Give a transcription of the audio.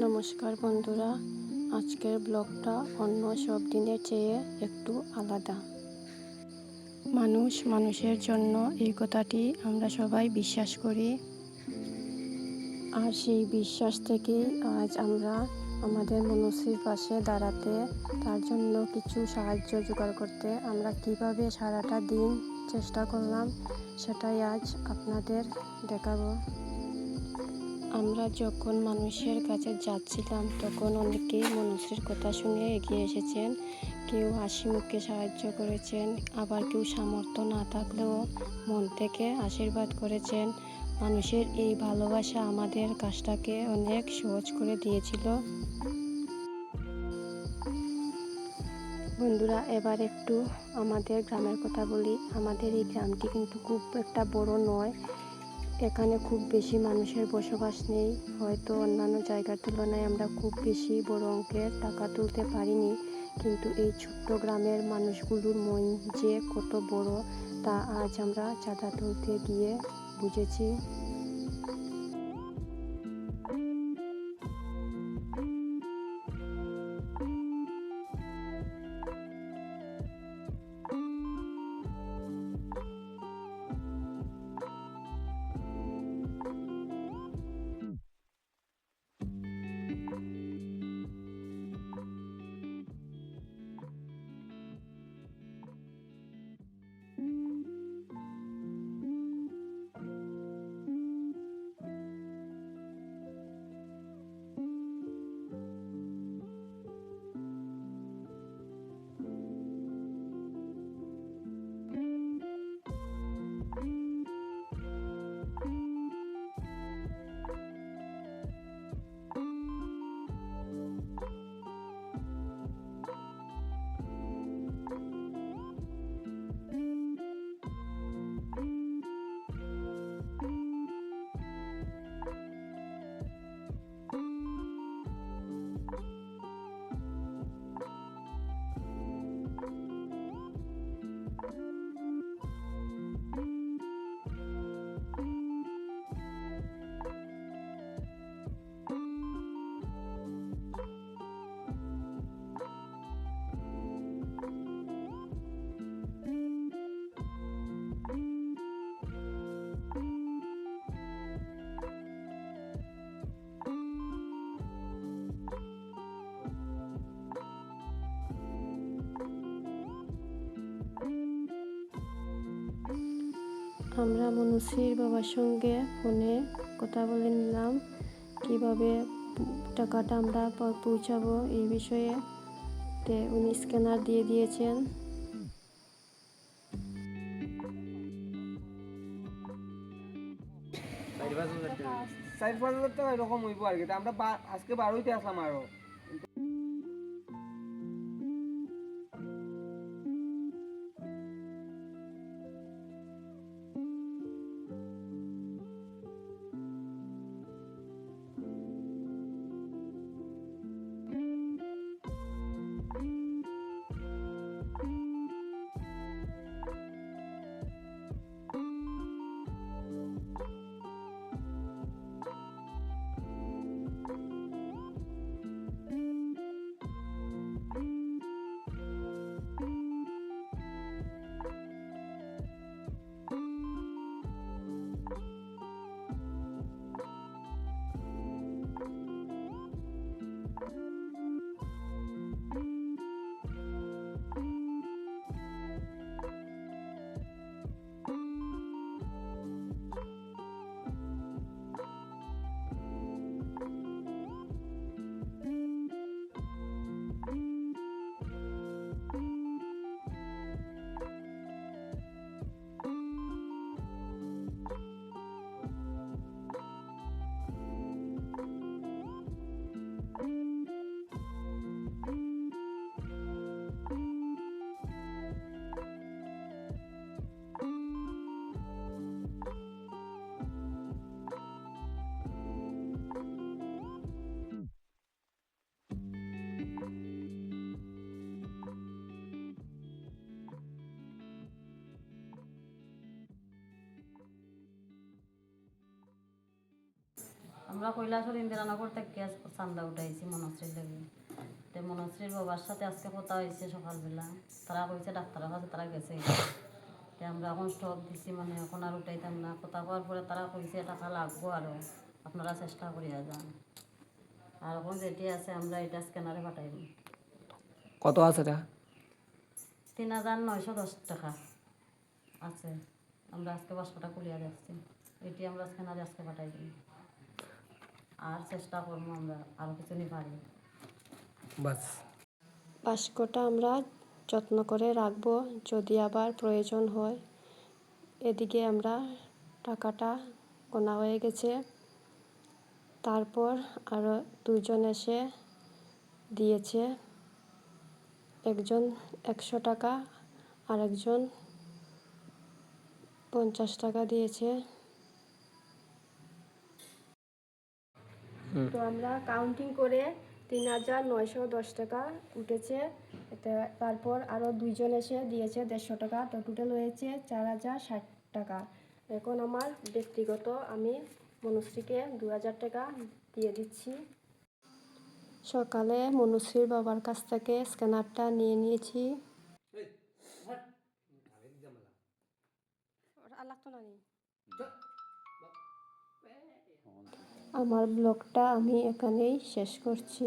নমস্কার বন্ধুরা, আজকের ব্লগটা অন্য সব দিনের চেয়ে একটু আলাদা। মানুষের জন্য এই কথাটি আমরা সবাই বিশ্বাস করি, আর সেই বিশ্বাস থেকেই আজ আমরা আমাদের মনুষ্যের পাশে দাঁড়াতে, তার জন্য কিছু সাহায্য জোগাড় করতে আমরা কিভাবে সারাটা দিন চেষ্টা করলাম সেটাই আজ আপনাদের দেখাবো। আমরা যখন মানুষের কাছে যাচ্ছিলাম তখন অনেকেই মানুষের কথা শুনে এগিয়ে এসেছেন। কেউ হাসি মুখে সাহায্য করেছেন, আবার কেউ সামর্থ্য না থাকলেও মন থেকে আশীর্বাদ করেছেন। মানুষের এই ভালোবাসা আমাদের কাজটাকে অনেক সহজ করে দিয়েছিল। বন্ধুরা, এবার একটু আমাদের গ্রামের কথা বলি। আমাদের এই গ্রামটি কিন্তু খুব একটা বড় নয়, এখানে খুব বেশি মানুষের বসবাস নেই। হয়তো অন্যান্য জায়গার তুলনায় আমরা খুব বেশি বড় অঙ্কের টাকা তুলতে পারিনি, কিন্তু এই ছোট্ট গ্রামের মানুষগুলোর মন যে কত বড় তা আজ আমরা চাঁদা তুলতে গিয়ে বুঝেছি। আমরা মনুষ্যীর বাবার সঙ্গে ফোনে কথা বলে নিলাম কিভাবে টাকাটা আমরা পৌঁছাবো এই বিষয়ে। উনি স্ক্যানার দিয়ে দিয়েছেন। 4,000 টাকা এরকম হইব আর কি। আমরা আজকে 12তে আসলাম আরো। আমরা কৈলাসর ইন্দিরানগর থেকে চান্দা উঠাইছি মনশ্রীর লেগে। তো মনশ্রীর বাবার সাথে আজকে কথা হয়েছে সকালবেলা, তারা কইছে ডাক্তারের কাছে তারা গেছে। তো আমরা এখন স্টপ দিছি, মানে এখন আর উঠাইতাম না। কথা হওয়ার পরে তারা কইছে টাকা লাগবো আরও, আপনারা চেষ্টা করিয়া যান। আর এখন যেটি আছে আমরা এটা স্ক্যানারে পাঠাই দিই। কত আছে এটা? 3,910 টাকা আছে। আমরা আজকে 500 কুলিয়া যাচ্ছি, এটি আমরা স্ক্যানারে আজকে পাঠাই দিই। আর চেষ্টা করবো আমরা আরও কিছু নিয়ে পারি। বাস বাস্কটা আমরা যত্ন করে রাখবো, যদি আবার প্রয়োজন হয়। এদিকে আমরা টাকাটা গোনা হয়ে গেছে, তারপর আরও দুজন এসে দিয়েছে, একজন 100 টাকা আর একজন 50 টাকা দিয়েছে। তো আমরা কাউন্টিং করে 3,910 টাকা উঠেছে। তারপর আরও দুইজন এসে দিয়েছে 150 টাকা, তো টোটাল হয়েছে 4,060 টাকা। এখন আমার ব্যক্তিগত আমি মনুশ্রীকে 2,000 টাকা দিয়ে দিচ্ছি। সকালে মনুশ্রীর বাবার কাছ থেকে স্ক্যানারটা নিয়ে নিয়েছি। আমার ব্লগটা আমি এখানেই শেষ করছি।